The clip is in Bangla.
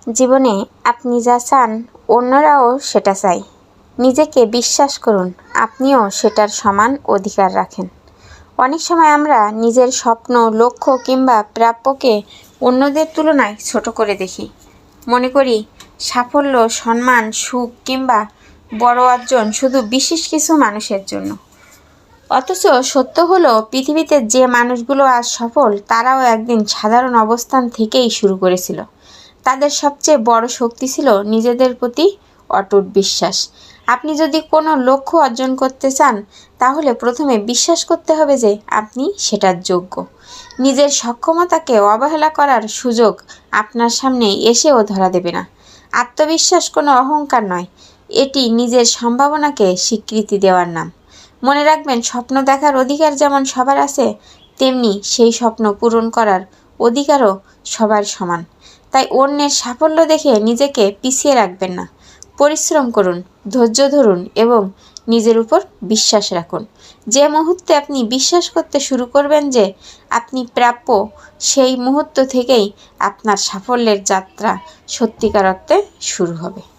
জীবনে আপনি যা চান অন্যরাও সেটা চায়। নিজেকে বিশ্বাস করুন, আপনিও সেটার সমান অধিকার রাখেন। অনেক সময় আমরা নিজের স্বপ্ন, লক্ষ্য কিংবা প্রাপ্যকে অন্যদের তুলনায় ছোট করে দেখি। মনে করি সাফল্য, সম্মান, সুখ কিংবা বড় অর্জন শুধু বিশেষ কিছু মানুষের জন্য। অথচ সত্য হলো, পৃথিবীতে যে মানুষগুলো আজ সফল তারাও একদিন সাধারণ অবস্থান থেকেই শুরু করেছিল। তাদের সবচেয়ে বড় শক্তি ছিল নিজেদের প্রতি অটুট বিশ্বাস। আপনি যদি কোনো লক্ষ্য অর্জন করতে চান, তাহলে প্রথমে বিশ্বাস করতে হবে যে আপনি সেটার যোগ্য। নিজের সক্ষমতাকে অবহেলা করার সুযোগ আপনার সামনে এসেও ধরা দেবে না। আত্মবিশ্বাস কোনো অহংকার নয়, এটি নিজের সম্ভাবনাকে স্বীকৃতি দেওয়ার নাম। মনে রাখবেন, স্বপ্ন দেখার অধিকার যেমন সবার আছে, তেমনি সেই স্বপ্ন পূরণ করার অধিকারও সবার সমান। তাই অন্যের সাফল্য দেখে নিজেকে পিছিয়ে রাখবেন না। পরিশ্রম করুন, ধৈর্য ধরুন এবং নিজের উপর বিশ্বাস রাখুন। যে মুহূর্তে আপনি বিশ্বাস করতে শুরু করবেন যে আপনি প্রাপ্য, সেই মুহূর্ত থেকেই আপনার সাফল্যের যাত্রা সত্যিকার অর্থে শুরু হবে।